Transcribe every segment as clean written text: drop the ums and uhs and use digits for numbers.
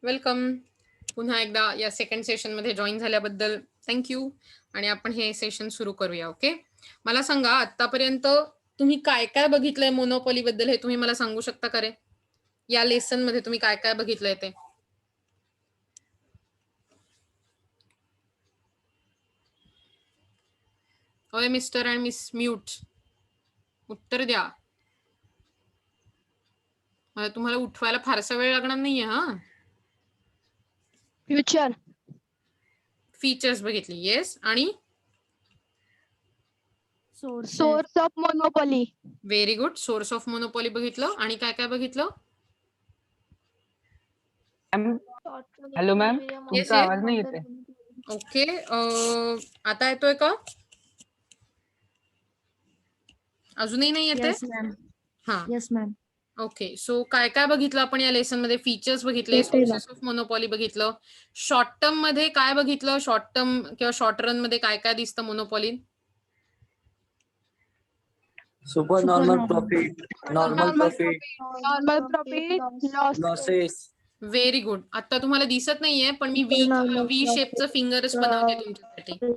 Welcome. पुन्हा एकदा या सेकंड सेशन मध्ये जॉईन झाल्याबद्दल थँक्यू. आणि आपण हे सेशन सुरू करूया. ओके, मला सांगा आतापर्यंत तुम्ही काय काय बघितलंय मोनोपॉली बद्दल, हे तुम्ही मला सांगू शकता का रे? या लेसन मध्ये तुम्ही काय काय बघितलंय ते? ओय मिस्टर अँड मिस म्यूट, उत्तर द्या. मला तुम्हाला उठवायला फारसा वेळ लागणार नाहीये. हा, फ्युचर फीचर्स बघितली. येस. आणि source of monopoly very good. Source of monopoly बघितलं. आणि काय काय बघितलं? हॅलो मॅम, Yes, तुमचा yes. आवाज नाही येते. ओके, आता येतोय का? अजूनही नाही येते? Yes ma'am. हा, येस मॅम. ओके. सो काय काय बघितलं आपण या लेसन मध्ये? फीचर्स बघितले, येतंय सोर्सेस ऑफ मोनोपॉली बघितलं. शॉर्ट टर्म मध्ये काय बघितलं? शॉर्ट टर्म किंवा शॉर्ट रन मध्ये काय काय दिसतं monopoly? Super normal profit, normal profit, normal profit losses. Very good. आता तुम्हाला दिसत नाहीये पण मी वी शेपचं फिंगर्स बनवते तुमच्यासाठी.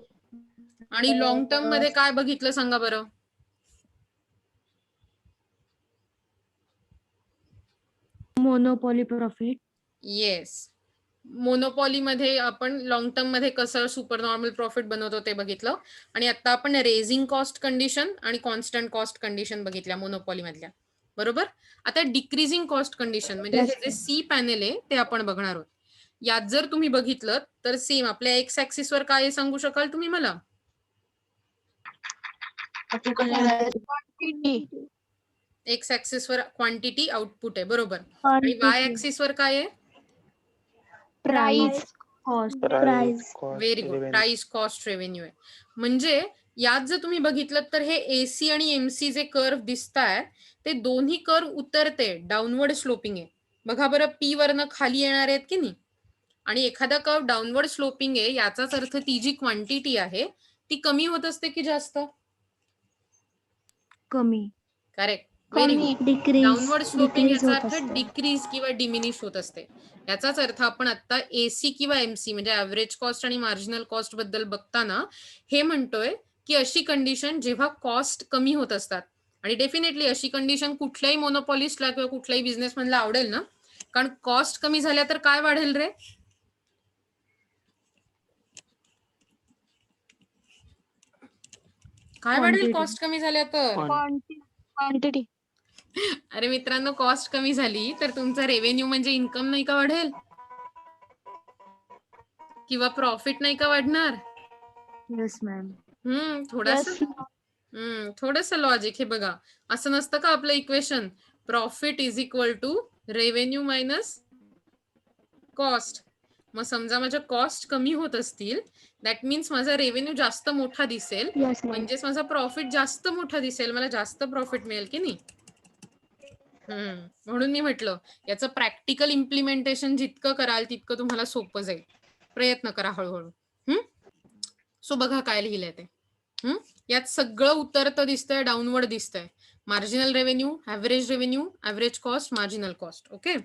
आणि लॉंग टर्म मध्ये काय बघितलं सांगा बरं? Monopoly profit. येस, मोनोपॉली मध्ये आपण लॉंग टर्म मध्ये कसं सुपर नॉर्मल प्रॉफिट बनवतो ते बघितलं. आणि आता आपण रेझिंग कॉस्ट कंडिशन आणि कॉन्स्टंट कॉस्ट कंडिशन बघितल्या मोनोपॉली मधल्या, बरोबर. आता डिक्रीजिंग कॉस्ट कंडिशन म्हणजे हे जे सी पॅनेल आहे ते आपण बघणार आहोत. यात जर तुम्ही बघितलं तर सेम आपल्या एक्स ऍक्सिस वर काय सांगू शकाल तुम्ही मला? एक्स ऍक्सिस वर क्वांटिटी आउटपुट आहे, बरोबर. आणि वाय ऍक्सिस वर काय आहे? Price cost. Very good. Price cost revenue आहे. म्हणजे यात जर तुम्ही बघितलं तर हे एसी आणि एमसी जे कर्व दिसतायत ते दोन्ही कर्व उतरते, डाऊनवर्ड स्लोपिंग आहे. बघा बरं, पी वरनं खाली येणार आहेत की नाही. आणि एखादा कर्व डाऊनवर्ड स्लोपिंग आहे याचाच अर्थ ती जी क्वांटिटी आहे ती कमी होत असते की जास्त? कमी. Correct, very good. Decrease. Downward sloping याचा अर्थ डिक्रीज किंवा डिमिनिश होत असते. याचाच अर्थ आपण आता एसी किंवा एमसी म्हणजे ऍव्हरेज कॉस्ट आणि मार्जिनल कॉस्ट बद्दल बघताना हे म्हणतोय की अशी कंडिशन जेव्हा कॉस्ट कमी होत असतात. आणि डेफिनेटली अशी कंडिशन कुठल्याही मोनोपॉलिस्टला किंवा कुठल्याही बिझनेसमॅनला आवडेल ना, कारण कॉस्ट कमी झाल्या तर काय वाढेल रे? काय वाढेल कॉस्ट कमी झाल्या तर? क्वांटिटी. अरे मित्रांनो, कॉस्ट कमी झाली तर तुमचा रेव्हेन्यू म्हणजे इन्कम नाही का वाढेल? किंवा प्रॉफिट नाही का वाढणार? Yes ma'am. थोडस लॉजिक हे बघा. असं नसतं का आपलं equation? Profit is equal to revenue minus cost. मग समजा माझ्या कॉस्ट कमी होत असतील, दॅट मीन्स माझा रेव्हेन्यू जास्त मोठा दिसेल, म्हणजेच माझा प्रॉफिट जास्त मोठा दिसेल, मला जास्त प्रॉफिट मिळेल की नाही. म्हणून मी म्हटलं याचं प्रॅक्टिकल इम्प्लिमेंटेशन जितकं कराल तितकं तुम्हाला सोपं जाईल. प्रयत्न करा हळूहळू. सो बघा काय लिहिलंय ते. यात सगळं उतरतं दिसतंय, डाऊनवर्ड दिसतंय. Marginal revenue, average revenue, average cost, marginal cost. Okay.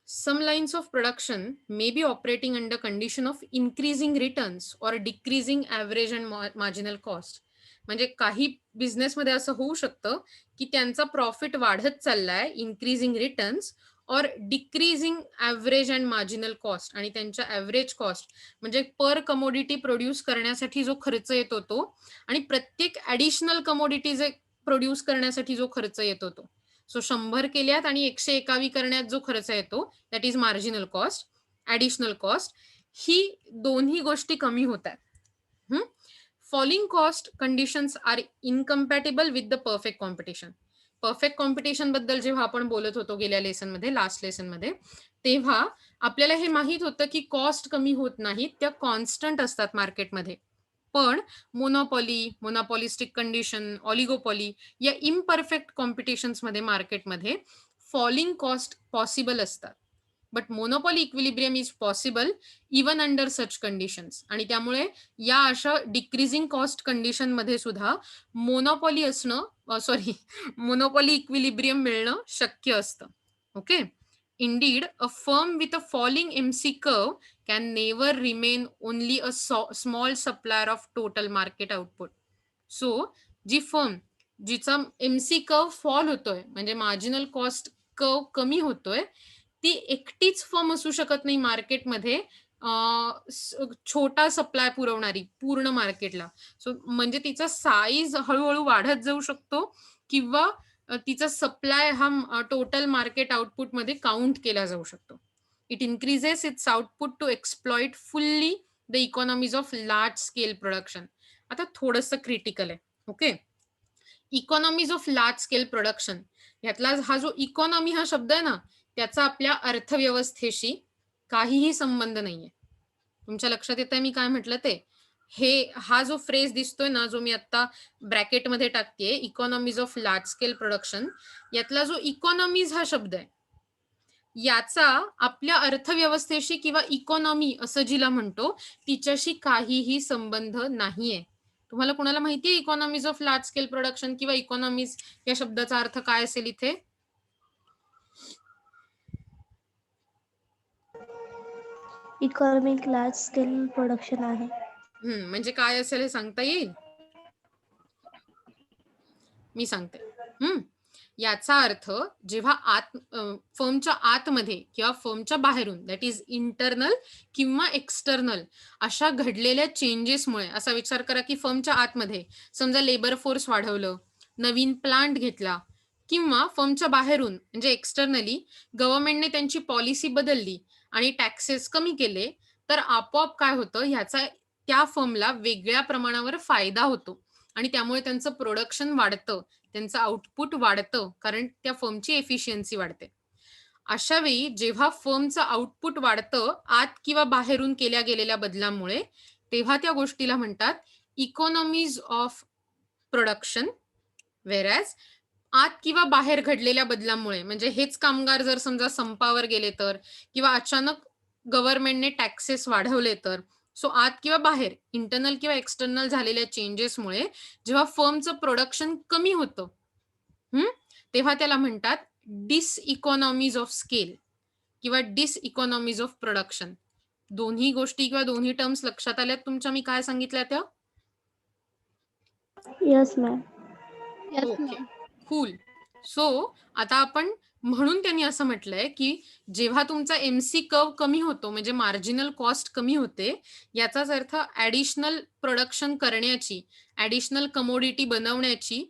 Some lines of production may be operating under condition of increasing returns or decreasing average and marginal cost. म्हणजे काही बिझनेसमध्ये असं होऊ शकतं की त्यांचा प्रॉफिट वाढत चाललाय, इन्क्रीजिंग रिटर्न्स और decreasing average and marginal cost. आणि त्यांच्या ऍव्हरेज कॉस्ट म्हणजे पर कमोडिटी प्रोड्यूस करण्यासाठी जो खर्च येतो तो, आणि प्रत्येक ऍडिशनल कमोडिटी जे प्रोड्यूस करण्यासाठी जो खर्च येतो तो. सो 100 केल्यात आणि 121 करण्यात जो खर्च येतो that is marginal cost, additional cost. ही दोन्ही गोष्टी कमी होत आहेत. Falling cost conditions are incompatible with the perfect competition. Perfect competition बद्दल जेव्हा आपण बोलत होतो गेल्या लेसन मध्ये, लास्ट लेसन मध्ये, तेव्हा आपल्याला हे माहित होतं की कॉस्ट कमी होत नाहीत, त्या कॉन्स्टंट असतात मार्केटमध्ये. पण मोनोपॉली, मोनोपॉलिस्टिक कंडिशन, ऑलिगोपॉली या इम्परफेक्ट कॉम्पिटिशन्स मध्ये मार्केटमध्ये फॉलिंग कॉस्ट पॉसिबल असतात. But monopoly equilibrium is possible even under such conditions. आणि त्यामुळे या अशा डिक्रीजिंग कॉस्ट कंडिशन मध्ये सुद्धा मोनोपॉली असणं, मोनोपॉली इक्विलिब्रियम मिळणं शक्य असतं. Okay. Indeed, a firm with a falling MC curve can never remain only a small supplier of total market output. So, G firm जिचा MC कर्व फॉल होतोय म्हणजे marginal cost curve कमी होतोय, ती एकटीच फर्म असू शकत नाही मार्केटमध्ये छोटा सप्लाय पुरवणारी पूर्ण मार्केटला. सो म्हणजे तिचा साईज हळूहळू वाढत जाऊ शकतो किंवा तिचा सप्लाय हा टोटल मार्केट आउटपुटमध्ये काउंट केला जाऊ शकतो. It increases its output to exploit fully the economies of large scale production. आता थोडंसं क्रिटिकल आहे. Okay, economies of large scale production यातला हा जो इकॉनॉमी हा शब्द आहे ना, त्याचा आपल्या अर्थव्यवस्थेशी काहीही संबंध नाहीये. तुमच्या लक्षात येतंय मी काय म्हटलं ते? हा जो फ्रेज दिसतोय ना, जो मी आता ब्रॅकेटमध्ये टाकतेय, economies of large scale production, यातला जो इकॉनॉमीज हा शब्द आहे, याचा आपल्या अर्थव्यवस्थेशी किंवा इकॉनॉमी असं जिला म्हणतो तिच्याशी काहीही संबंध नाहीये. तुम्हाला कुणाला माहितीये economies of large scale production किंवा इकॉनॉमीज या शब्दाचा अर्थ काय असेल इथे? इकॉनॉमिक लार्ज स्केल प्रोडक्शन आहे. म्हणजे काय असेल हे सांगता येईल? मी सांगते. याचा अर्थ जेव्हा फर्मच्या आतमध्ये किंवा फर्मच्या बाहेरून, दॅट इज इंटरनल किंवा एक्सटर्नल, अशा घडलेल्या चेंजेसमुळे, असा विचार करा की फर्मच्या आतमध्ये समजा लेबर फोर्स वाढवलं, नवीन प्लांट घेतला, किंवा फर्मच्या बाहेरून म्हणजे एक्सटर्नली गव्हर्नमेंटने त्यांची पॉलिसी बदलली आणि टॅक्सेस कमी केले, तर आपोआप काय होतं, ह्याचा त्या फर्मला वेगळ्या प्रमाणावर फायदा होतो आणि त्यामुळे त्यांचं प्रोडक्शन वाढतं, त्यांचं आउटपुट वाढतं, कारण त्या फर्मची एफिशियन्सी वाढते. अशा वेळी जेव्हा फर्मचं आउटपुट वाढतं आत किंवा बाहेरून केल्या गेलेल्या बदलांमुळे, तेव्हा त्या गोष्टीला म्हणतात इकॉनॉमीज ऑफ प्रोडक्शन. व्हेरॅज आत किंवा बाहेर घडलेल्या बदलांमुळे, म्हणजे हेच कामगार जर समजा संपावर गेले तर, किंवा अचानक गव्हर्नमेंटने टॅक्सेस वाढवले तर, सो आत किंवा बाहेर इंटरनल किंवा एक्सटर्नल झालेल्या चेंजेसमुळे जेव्हा फर्मचं प्रोडक्शन कमी होतं, तेव्हा त्याला म्हणतात डिस इकॉनॉमीज ऑफ स्केल किंवा डिस इकॉनॉमीज ऑफ प्रोडक्शन. दोन्ही गोष्टी किंवा दोन्ही टर्म्स लक्षात आल्यात तुमच्या मी काय सांगितल्या त्या? Yes ma'am. Okay, cool. So आता आपण, म्हणून त्यांनी असं म्हटलंय की जेव्हा तुमचा MC कर्व कमी होतो म्हणजे मार्जिनल कॉस्ट कमी होते, याचाच अर्थ ऍडिशनल प्रोडक्शन करण्याची, ऍडिशनल कमोडिटी बनवण्याची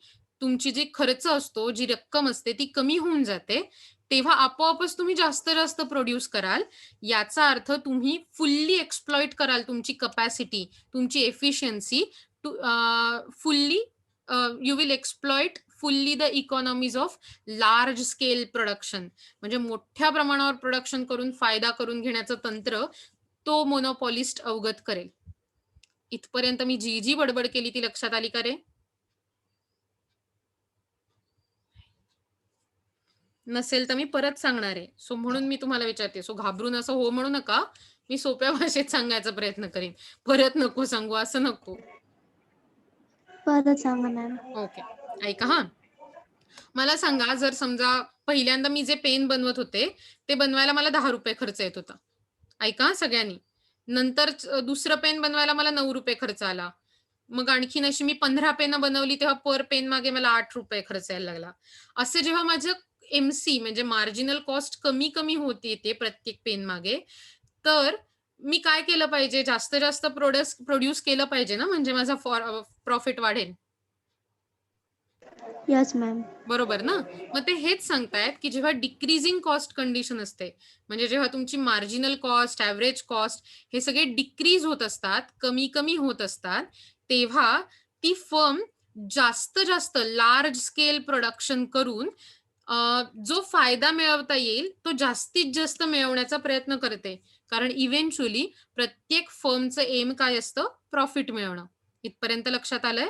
तुमची जी खर्च असतो, जी रक्कम असते ती कमी होऊन जाते, तेव्हा आपोआपच तुम्ही जास्त जास्त प्रोड्यूस कराल. याचा अर्थ तुम्ही फुल्ली एक्सप्लॉइट कराल तुमची कपॅसिटी, तुमची efficiency, fully you will exploit fully the economies of large scale production. म्हणजे मोठ्या प्रमाणावर प्रोडक्शन करून फायदा करून घेण्याचं तंत्र तो मोनोपॉलिस्ट अवगत करेल. इथपर्यंत मी जी बडबड केली ती लक्षात आली का रे? नसेल तर मी परत सांगणार आहे. सो म्हणून मी तुम्हाला विचारते. सो घाबरून असं हो म्हणू नका, मी सोप्या भाषेत सांगायचा प्रयत्न करीन. परत नको सांगू, असं नको. परत सांगा मॅम. ओके, ऐका हा. मला सांगा, जर समजा पहिल्यांदा मी जे पेन बनवत होते ते बनवायला मला 10 रुपये खर्च येत होता. ऐका सगळ्यांनी. नंतर दुसरं पेन बनवायला मला 9 रुपये खर्च आला. मग आणखीन अशी मी 15 पेन बनवली तेव्हा पर पेन मागे मला 8 रुपये खर्च यायला लागला. असे जेव्हा माझं MC म्हणजे मार्जिनल कॉस्ट कमी कमी होत येते प्रत्येक पेन मागे, तर मी काय केलं पाहिजे? जास्त जास्त प्रोड्यूस केलं पाहिजे ना, म्हणजे माझा प्रॉफिट वाढेल. Yes ma'am. बरोबर ना? मग ते हेच सांगतायत की जेव्हा डिक्रीजिंग कॉस्ट कंडिशन असते, म्हणजे जेव्हा तुमची मार्जिनल कॉस्ट, ॲव्हरेज कॉस्ट हे सगळे डिक्रीज होत असतात, कमी कमी होत असतात, तेव्हा ती फर्म जास्त जास्त लार्ज स्केल प्रोडक्शन करून जो फायदा मिळवता येईल तो जास्तीत जास्त मिळवण्याचा प्रयत्न करते. कारण इव्हेंच्युअली प्रत्येक फर्मचं एम काय असतं? प्रॉफिट मिळवणं. इथपर्यंत लक्षात आलंय?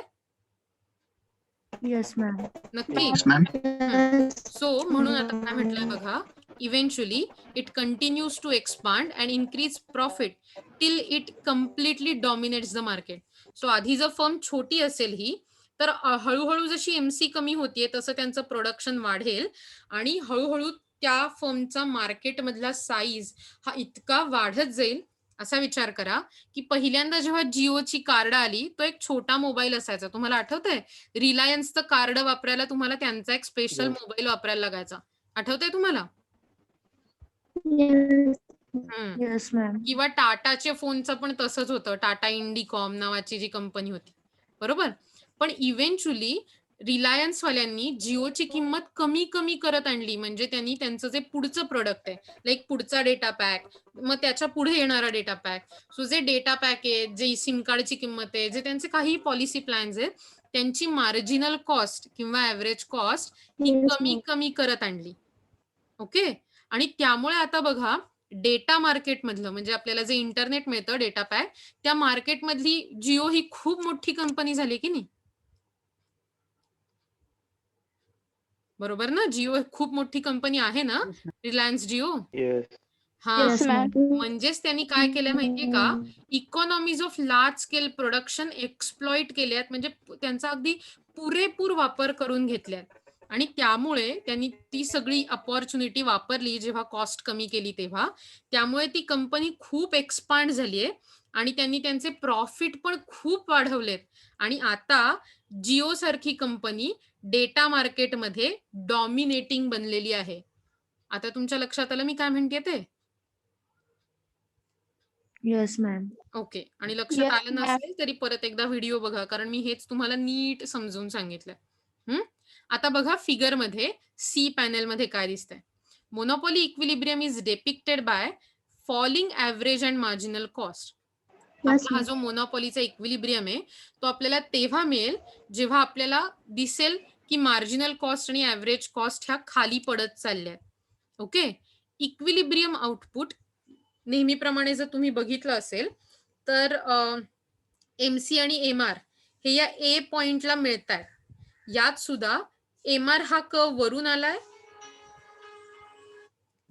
Yes, ma'am. नक्की. सो म्हणून आता काय म्हटलंय बघा, eventually it continues to expand and increase profit till it completely dominates the market. So आधी जर फर्म छोटी असेल ही, तर हळूहळू जशी MC कमी होतीये तसं त्यांचं प्रोडक्शन वाढेल आणि हळूहळू त्या फर्मचा मार्केटमधला साईज हा इतका वाढत जाईल. असा विचार करा की पहिल्यांदा जेव्हा जिओची कार्ड आली तो एक छोटा मोबाईल असायचा. तुम्हाला आठवतंय? रिलायन्सचं कार्ड वापरायला तुम्हाला त्यांचा एक स्पेशल Yes. मोबाईल वापरायला लागायचा. आठवतंय तुम्हाला? Yes. हम्म. Yes, ma'am. किंवा टाटाच्या फोनचं पण तसंच होतं. टाटा इंडिकॉम नावाची जी कंपनी होती. बरोबर? पण इव्हेंच्युअली रिलायन्स वाल्यांनी जिओची किंमत कमी कमी करत आणली. म्हणजे त्यांनी त्यांचं जे पुढचं प्रोडक्ट आहे, लाईक पुढचा डेटा पॅक, मग त्याच्या पुढे येणारा डेटा पॅक, सो जे डेटा पॅक आहे, जे सिम कार्डची किंमत आहे, जे त्यांचे काही पॉलिसी प्लॅन्स आहेत, त्यांची मार्जिनल कॉस्ट किंवा ऍव्हरेज कॉस्ट ही Yes, कमी ma'am. कमी करत आणली. ओके. आणि त्यामुळे आता बघा डेटा मार्केट मधलं म्हणजे आपल्याला जे इंटरनेट मिळतं डेटा पॅक, त्या मार्केट मधली जिओ ही खूप मोठी कंपनी झाली की नाही? बरोबर ना? जिओ खूप मोठी कंपनी आहे ना, रिलायन्स जिओ. Yes. हा. Yes, Yes, ma'am. ma'am. म्हणजेच त्यांनी काय केलं माहितीये का? Economies of large scale production exploit केल्यात, म्हणजे त्यांचा अगदी पुरेपूर वापर करून घेतल्यात. आणि त्यामुळे त्यांनी ती सगळी अपॉर्च्युनिटी वापरली जेव्हा कॉस्ट कमी केली तेव्हा. त्यामुळे ती कंपनी खूप एक्सपांड झालीये आणि त्यांनी त्यांचे प्रॉफिट पण खूप वाढवलेत. आणि आता जिओ सारखी कंपनी डेटा मार्केटमध्ये डॉमिनेटिंग बनलेली आहे. आता तुमच्या लक्षात आलं मी काय म्हणतेय ते? Yes, ma'am. ओके. आणि लक्षात Yes, आलं ma'am. नसेल तरी परत एकदा व्हिडिओ बघा, कारण मी हेच तुम्हाला नीट समजून सांगितलंय. आता बघा फिगर मध्ये सी पॅनेल मध्ये काय दिसतंय. Monopoly equilibrium is depicted by falling average and marginal cost. Yes, आपला हा ma'am. जो मोनोपॉलीचा इक्विलिब्रियम आहे तो आपल्याला तेव्हा मिळेल जेव्हा आपल्याला दिसेल की मार्जिनल कॉस्ट आणि ऍव्हरेज कॉस्ट ह्या खाली पडत चालल्यात. ओके. इक्विलिब्रियम आउटपुट नेहमीप्रमाणे जर तुम्ही बघितलं असेल तर एमसी आणि एमआर हे या ए पॉइंटला मिळतात. यात सुद्धा एमआर हा कर्व वरून आलाय,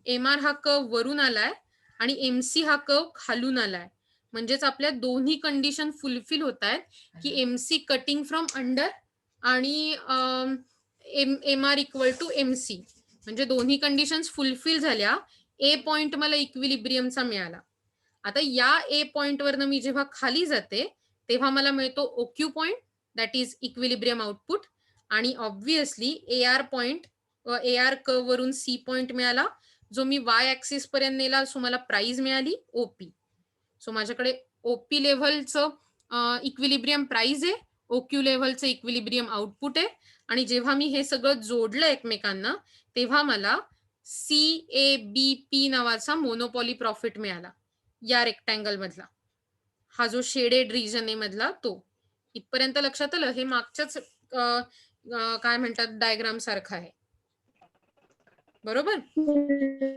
एमआर हा कर्व वरून आलाय आणि एमसी हा कर्व खालून आलाय. म्हणजेच आपल्या दोन्ही कंडिशन फुलफिल होत आहेत की एमसी कटिंग फ्रॉम अंडर आणि एमआर इक्वल टू एमसी. म्हणजे दोन्ही कंडिशन्स फुलफिल झाल्या. ए पॉइंट मला इक्विलिब्रियमचा मिळाला. आता या ए पॉइंट वरनं मी जेव्हा खाली जाते तेव्हा मला मिळतो OQ point, that is equilibrium output. आणि obviously AR point, AR curve वरून सी पॉइंट मिळाला जो मी वाय ऍक्सिस पर्यंत नेला, सो मला प्राइस मिळाली ओपी. सो माझ्याकडे ओपी लेव्हलचं इक्विलिब्रियम प्राइस आहे, ओक्यू लेव्हलचं इक्विलिब्रियम आउटपुट आहे. आणि जेव्हा मी हे सगळं जोडलं एकमेकांना तेव्हा मला CABP नावाचा मोनोपॉली प्रॉफिट मिळाला या रेक्टँगल मधला. हा जो शेडेड रिजन आहे मधला तो. इथपर्यंत लक्षात आलं? हे मागच्याच काय म्हणतात डायग्राम सारखं आहे. बरोबर?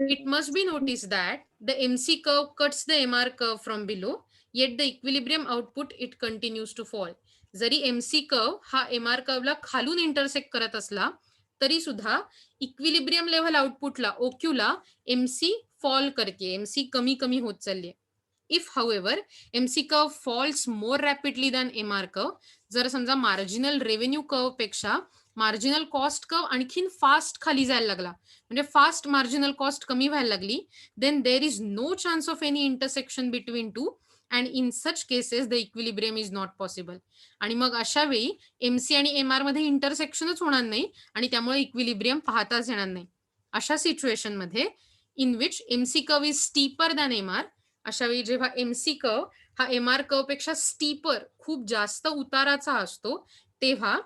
It must be noticed that the MC curve cuts the MR curve from below, yet the equilibrium output it continues to fall. जरी MC कर्व हा MR कर्वला खालून इंटरसेक्ट करत असला तरी सुद्धा इक्विलिब्रियम लेव्हल आउटपुटला ओक्यूला MC फॉल करते, MC कमी कमी होत चालली. If however MC curve falls more rapidly than MR curve, जर समजा मार्जिनल रेव्हेन्यू कर्व पेक्षा मार्जिनल कॉस्ट कर्व आणखीन फास्ट खाली जायला लागला, म्हणजे फास्ट मार्जिनल कॉस्ट कमी व्हायला लागली, then there is no chance of any intersection between two and in such cases the equilibrium is not possible. आणि मग अशा वेळी एमसी आणि एमआर मध्ये इंटरसेक्शनच होणार नाही आणि त्यामुळे इक्विलिब्रियम पाहताच येणार नाही. अशा सिच्युएशन मध्ये in which MC curve is steeper than MR, अशा वेळी जेव्हा एमसी कर्व हा एमआर कर्व पेक्षा स्टीपर खूप जास्त उताराचा असतो तेव्हा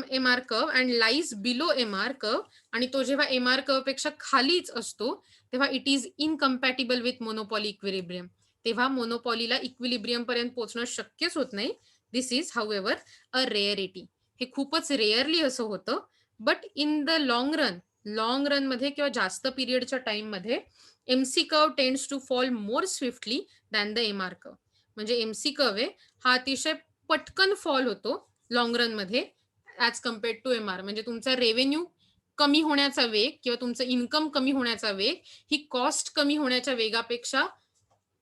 MR curve and lies below MR curve, आणि तो जेव्हा एमआर कर्व पेक्षा खालीच असतो तेव्हा it is incompatible with monopoly equilibrium. तेव्हा मोनोपॉलीला इक्विलिब्रियम पर्यंत पोहोचणं शक्यच होत नाही. This is however a rarity. हे खूपच रेअरली असं होतं, but in the long run मध्ये किंवा जास्त पिरियडच्या टाइम मध्ये MC curve tends to fall more swiftly than the MR curve. म्हणजे एमसी कर्व आहे हा अतिशय पटकन फॉल होतो लॉंग रन मध्ये ऍज कम्पेअर्ड टू एमआर. म्हणजे तुमचा रेव्हेन्यू कमी होण्याचा वेग किंवा तुमचं इन्कम कमी होण्याचा वेग ही कॉस्ट कमी होण्याच्या वेगापेक्षा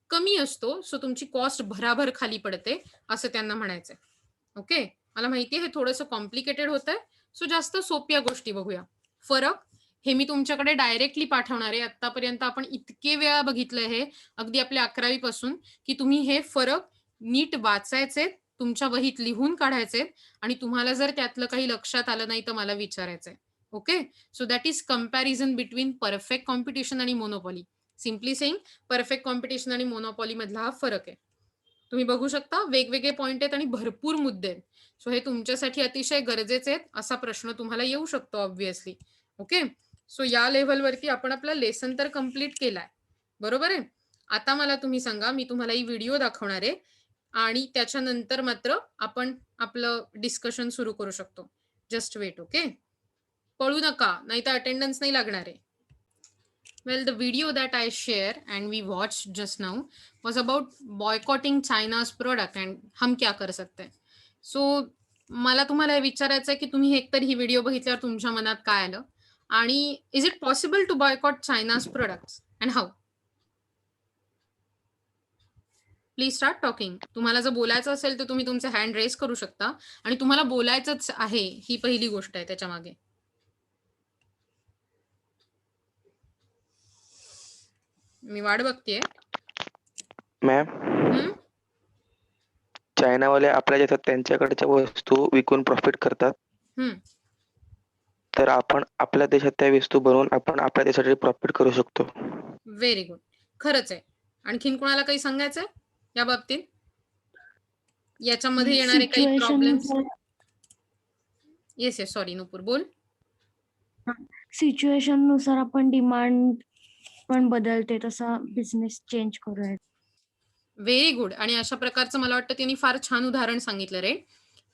कमी असतो. सो तुमची कॉस्ट भराभर खाली पडते असं त्यांना म्हणायचंय. ओके. मला माहितीये हे थोडंसं कॉम्प्लिकेटेड होत आहे, सो जास्त सोप्या गोष्टी बघूया. फरक हे मी तुमच्याकडे डायरेक्टली पाठवणार आहे. आतापर्यंत आपण इतके वेळा बघितलंय हे अगदी आपल्या 11वी पासून की तुम्ही हे फरक नीट वाचायचे, तुमच्या वहीत लिहून काढायचे आणि तुम्हाला जर त्यातलं काही लक्षात आलं नाही तर मला विचारायचंय. Okay, so that is comparison between perfect competition आणि monopoly. Simply saying perfect competition आणि मोनोपॉली मधला हा फरक आहे. तुम्ही बघू शकता वेगवेगळे पॉइंट आहेत आणि भरपूर मुद्दे आहेत. सो हे तुमच्यासाठी अतिशय गरजेचे आहेत. असा प्रश्न तुम्हाला येऊ शकतो ऑब्व्हियसली. ओके, सो या लेव्हलवरती आपण आपला लेसन तर कम्प्लीट केलाय, बरोबर आहे. आता मला तुम्ही सांगा, मी तुम्हाला ही व्हिडिओ दाखवणार आहे आणि त्याच्यानंतर मात्र आपण आपलं डिस्कशन सुरू करू शकतो. Just weight. ओके, पळू नका, नाही तर अटेंडन्स नाही लागणार आहे. Well, the video that I share and we watched just now was about boycotting China's product and हम क्या कर सकते हैं. So मला तुम्हाला हे विचारायचं आहे की तुम्ही एकतर ही व्हिडिओ बघितल्यावर तुमच्या मनात काय आलं आणि is it possible to boycott China's products and how. Please start talking. तुम्हाला जर बोलायचं असेल तर तुम्ही तुमचे हँड रेस करू शकता आणि तुम्हाला बोलायचंच आहे ही पहिली गोष्ट आहे त्याच्या मागे. मी वाट बघतेय. मॅम, चायनावाले आपल्या देशात त्यांच्याकडच्या वस्तू विकून प्रॉफिट करतात. हम्म. तर आपण आपल्या देशात त्या वस्तू बनवून आपण आपल्या देशासाठी प्रॉफिट करू शकतो. व्हेरी गुड, खरंच आहे. आणखीन कोणाला काही सांगायचंय या बाबतीत? याच्यामध्ये येणारे काही प्रॉब्लेम्स? येस येस, सॉरी नुपूर, बोल. सिच्युएशन नुसार आपण डिमांड पण बदलते, तसा बिझनेस चेंज करूया. Very good. आणि अशा प्रकारचं मला वाटतं त्यांनी फार छान उदाहरण सांगितलं रे.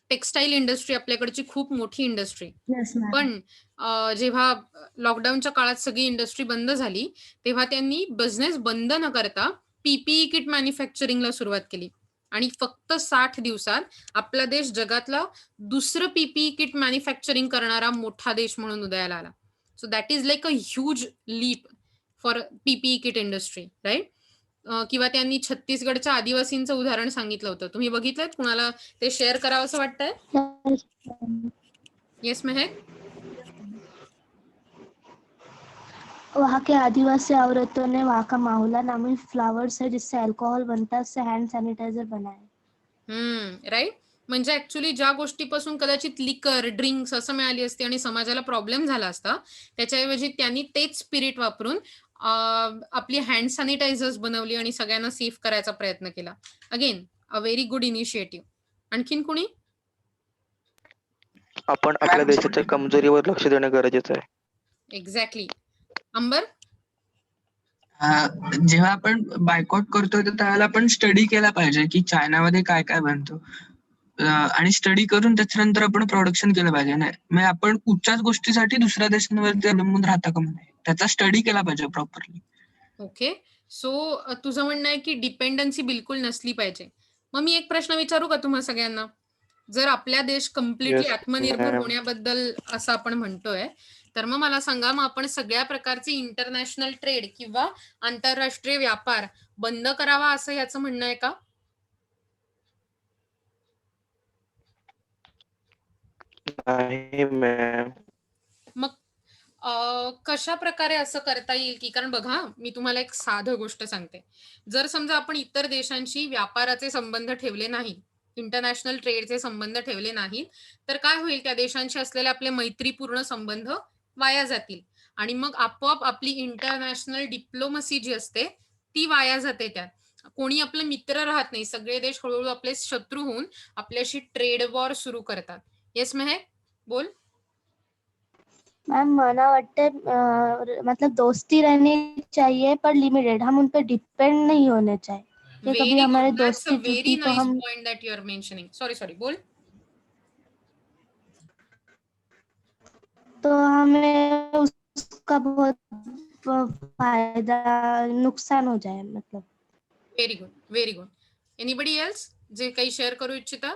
टेक्सटाईल इंडस्ट्री आपल्याकडची खूप मोठी इंडस्ट्री, येस मॅम. पण जेव्हा लॉकडाऊनच्या काळात सगळी इंडस्ट्री बंद झाली तेव्हा त्यांनी बिझनेस बंद न करता पीपीई किट मॅन्युफॅक्चरिंगला सुरुवात केली आणि फक्त 60 दिवसात आपला देश जगातला दुसरं पीपीई किट मॅन्युफॅक्चरिंग करणारा मोठा देश म्हणून उदयाला आला. So that is like a huge leap for PPE kit industry, right. किंवा त्यांनी छत्तीसगडच्या आदिवासींचं उदाहरण सांगितलं होतं. तुम्ही बघितलंय? कुणाला ते शेअर करावं असं वाटतंय? येस महक. वहाँ के आदिवासी औरतों ने वहाँ का माहुला नामी फ्लावर से जिससे अल्कोहल बनता है उससे हैंड सैनिटाइजर बनाए. राईट. म्हणजे ऍक्च्युली ज्या गोष्टीपासून कदाचित लिकर ड्रिंक्स असं मिळाली असते आणि समाजाला प्रॉब्लेम झाला असता, त्याच्याऐवजी त्यांनी तेच स्पिरिट वापरून आपली हँड सॅनिटायझर्स बनवली आणि सगळ्यांना सेफ करायचा प्रयत्न केला. Again a very good initiative. आणखीन कोणी? आपण आपल्या देशाच्या कमजोरीवर लक्ष देणं गरजेचं आहे. एक्झॅक्टली. अंबर? जेव्हा आपण बायकॉट करतो तर त्यावेळेला आपण स्टडी केला पाहिजे की चायनामध्ये काय काय बनतो आणि स्टडी करून त्याच्यानंतर आपण प्रोडक्शन केलं पाहिजे. नाही म्हणजे आपण कुठच्याच गोष्टीसाठी दुसऱ्या देशांवरती अवलंबून राहता का म्हणे, त्याचा स्टडी केला पाहिजे प्रॉपरली. ओके, सो तुझं म्हणणं आहे की डिपेंडन्सी बिलकुल नसली पाहिजे. मग मी एक प्रश्न विचारू का तुम्हा सगळ्यांना? जर आपला देश कम्प्लिटली Yes, आत्मनिर्भर ma'am. होण्याबद्दल असं आपण म्हणतोय, तर मग मला सांगा, मग आपण सगळ्या प्रकारचे इंटरनॅशनल ट्रेड किंवा आंतरराष्ट्रीय व्यापार बंद करावा असं याचं म्हणणं आहे का? नाही मॅम. मग कशा प्रकारे असं करता येईल की, कारण बघा मी तुम्हाला एक साधं गोष्ट सांगते. जर समजा आपण इतर देशांशी व्यापाराचे संबंध ठेवले नाही, इंटरनॅशनल ट्रेडचे संबंध ठेवले नाहीत, तर काय होईल? त्या देशांशी असलेले आपले मैत्रीपूर्ण संबंध वाया जातील आणि मग आपोआप आपली इंटरनॅशनल डिप्लोमसी जी असते ती वाया जाते. त्यात कोणी आपले मित्र राहत नाही. सगळे देश हळूहळू आपले शत्रू होऊन आपल्याशी ट्रेड वॉर सुरू करतात. येस महक, बोल. मैम माना वाटते मतलब दोस्ती रहनी चाहिए पर लिमिटेड. हम उन पर डिपेंड नहीं होने चाहिए कि कभी हमारे दोस्ती टूटी तो हम point that you are mentioning. Sorry बोल. तो हमें उसका बहुत फायदा नुकसान हो जाए मतलब. Very good, very good. Anybody else जे काही शेअर करू इच्छिता?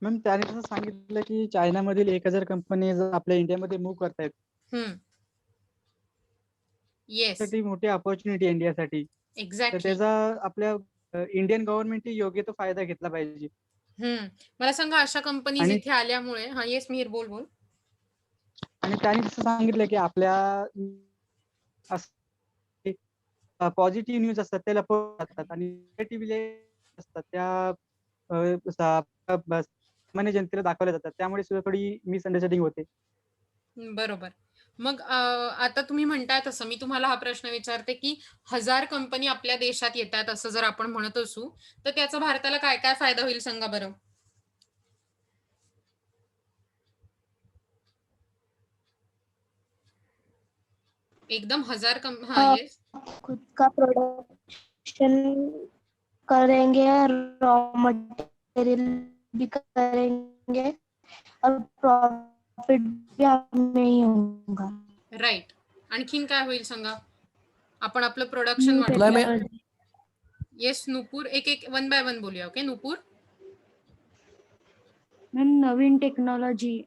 मॅम त्याने असं सांगितलं की चायनामधील 1000 कंपनीज आपल्या इंडियामध्ये मूव्ह करतायत. येस, त्यासाठी मोठी अपॉर्च्युनिटी आहे इंडियासाठी. तर एक्झॅक्टली. त्याचा आपल्या इंडियन गव्हर्नमेंटने योग्य तो फायदा घेतला पाहिजे. मला सांगा, अशा कंपनीज आणि- इथे आल्यामुळे, हा येस मिहिर बोल. आणि त्यांनी जसं सांगितलं की आपल्या पॉझिटिव्ह न्यूज असतात त्या लपवून असतात आणि निगेटिव्ह असतात त्या सामान्य जनतेला दाखवल्या जातात, त्यामुळे सुद्धा थोडी मिसअंडरस्टँडिंग होते. बरोबर. मग आता तुम्ही म्हणताय तसं मी तुम्हाला हा प्रश्न विचारते की 1000 कंपनी आपल्या देशात येतात असं जर आपण म्हणत असू तर त्याचा भारताला काय काय फायदा होईल सांगा बरं. एकदम 1000 येस खुद का प्रोडक्शन करेंगे, रॉ मटेरियल भी करेंगे और प्रॉफिट भी हमें ही होगा. राईट. आणखीन काय होईल सांगा. आपण आपलं प्रोडक्शन New वाढवूया. technology. येस नूपूर एक वन बाय वन बोलूया. ओके नूपूर. मॅम नवीन टेक्नॉलॉजी.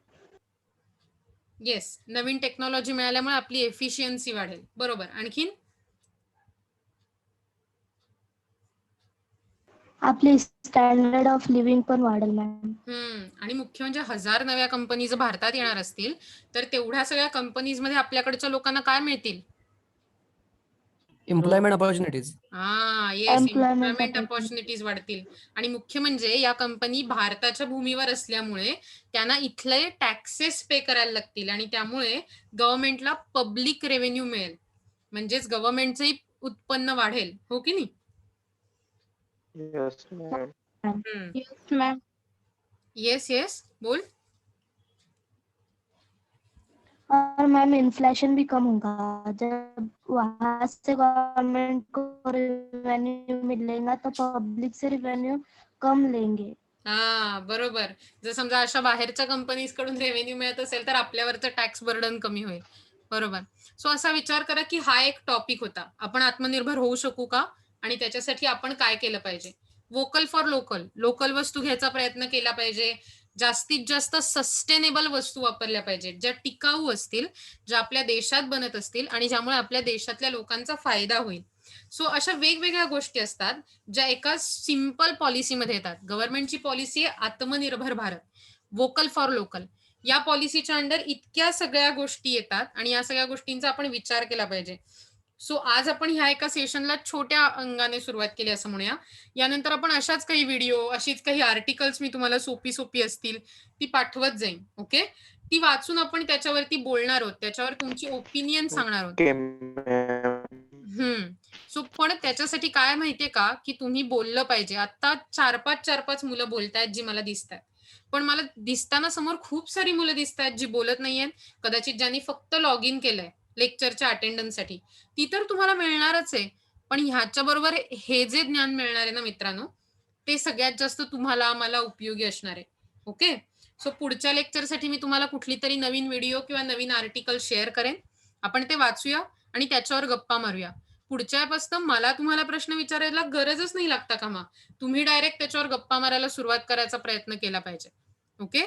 येस नवीन टेक्नॉलॉजी मिळाल्यामुळे आपली एफिशियन्सी वाढेल. बरोबर. आणखीन आपली स्टँडर्ड ऑफ लिव्हिंग पण वाढेल मॅम. आणि मुख्य म्हणजे 1000 नव्या कंपनी जर भारतात येणार असतील तर तेवढ्या सगळ्या कंपनीज मध्ये आपल्याकडच्या लोकांना काय मिळतील. Employment opportunities. Yes Employment employment opportunities वाढतील. आणि मुख्य म्हणजे या कंपनी भारताच्या भूमीवर असल्यामुळे त्यांना इथले टॅक्सेस पे करायला लागतील आणि त्यामुळे गव्हर्नमेंटला पब्लिक रेव्हेन्यू मिळेल. म्हणजेच गव्हर्नमेंटचंही उत्पन्न वाढेल. हो की नाही. Yes ma'am. Ma'am. Yes yes बोल. और मैम इन्फ्लेशन भी कम होगा जब वहां से गवर्नमेंट को रेवेन्यू मिलेगा तो पब्लिक से रेवेन्यू कम लेंगे. बरोबर. जर समजा अशा बाहेरच्या कंपनीज कडून रेव्हेन्यू मिळत असेल तर आपल्यावरचं टॅक्स बर्डन कमी होईल. बरोबर. सो असा विचार करा की हा एक टॉपिक होता. आपण आत्मनिर्भर होऊ शकू का आणि त्याच्यासाठी आपण काय केलं पाहिजे. Vocal for local. लोकल वस्तू घ्यायचा प्रयत्न केला पाहिजे. जास्तीत जास्त सस्टेनेबल वस्तू वापरल्या पाहिजेत ज्या टिकाऊ असतील, ज्या आपल्या देशात बनत असतील आणि ज्यामुळे आपल्या देशातल्या लोकांचा फायदा होईल. सो अशा वेगवेगळ्या गोष्टी असतात ज्या एका सिंपल पॉलिसीमध्ये येतात. गव्हर्नमेंटची पॉलिसी आहे आत्मनिर्भर भारत, वोकल फॉर लोकल. या पॉलिसीच्या अंडर इतक्या सगळ्या गोष्टी येतात आणि या सगळ्या गोष्टींचा आपण विचार केला पाहिजे. सो आज आपण ह्या एका सेशनला छोट्या अंगाने सुरुवात केली असं म्हणूया. यानंतर आपण अशाच काही व्हिडिओ, अशीच काही आर्टिकल्स मी तुम्हाला सोपी असतील ती पाठवत जाईन. ओके. ती वाचून आपण त्याच्यावरती बोलणार आहोत, त्याच्यावर तुमची ओपिनियन सांगणार आहोत. Okay ma'am. सो पण त्याच्यासाठी काय माहितीये का की तुम्ही बोललं पाहिजे. आता 4-5 मुलं बोलतायत जी मला दिसतात. पण मला दिसताना समोर खूप सारी मुलं दिसतात जी बोलत नाहीयेत. कदाचित ज्यांनी फक्त लॉग इन केलंय लेक्चरच्या अटेंडन्ससाठी. ती तर तुम्हाला मिळणारच आहे. पण ह्याच्या बरोबर हे जे ज्ञान मिळणार आहे ना मित्रांनो, ते सगळ्यात जास्त तुम्हाला मला उपयोगी असणार आहे. ओके. सो पुढच्या लेक्चरसाठी मी तुम्हाला कुठली तरी नवीन व्हिडिओ किंवा नवीन आर्टिकल शेअर करेन. आपण ते वाचूया आणि त्याच्यावर गप्पा मारूया. पुढच्या वेळेपासून मला तुम्हाला प्रश्न विचारायला गरजच नाही लागता कामा. तुम्ही डायरेक्ट त्याच्यावर गप्पा मारायला सुरुवात करायचा प्रयत्न केला पाहिजे. ओके.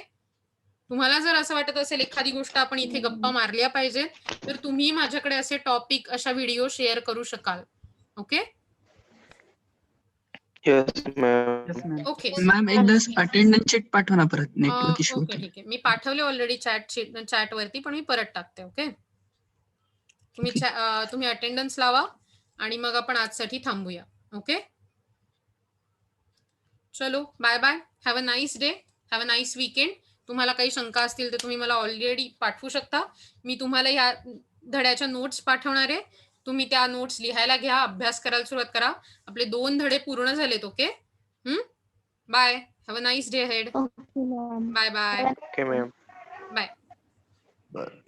तुम्हाला जर असं वाटत असेल एखादी गोष्ट आपण इथे गप्पा मारल्या पाहिजे तर तुम्ही माझ्याकडे असे टॉपिक, अशा व्हिडिओ शेअर करू शकाल. Okay. Yes ma'am. Yes ma'am. Okay. Ma'am एकदा अटेंडन्स शीट पाठवा ना परत, नेटवर्क इश्यू ओके होते. ठीक आहे. मी पाठवले ऑलरेडी चॅट वरती, पण मी परत टाकते. ओके. तुम्ही अटेंडन्स लावा आणि मग आपण आजसाठी थांबूया. ओके. चलो bye bye. Have a nice day. Have a nice weekend. तुम्हाला काही शंका असतील तर तुम्ही मला ऑलरेडी पाठवू शकता. मी तुम्हाला या धड्याच्या नोट्स पाठवणार आहे. तुम्ही त्या नोट्स लिहायला घ्या, अभ्यास करायला सुरुवात करा. आपले 2 धडे पूर्ण झालेत. Okay. Bye. Have a nice day ahead. Okay ma'am. Bye bye. Okay ma'am. Bye. बरं.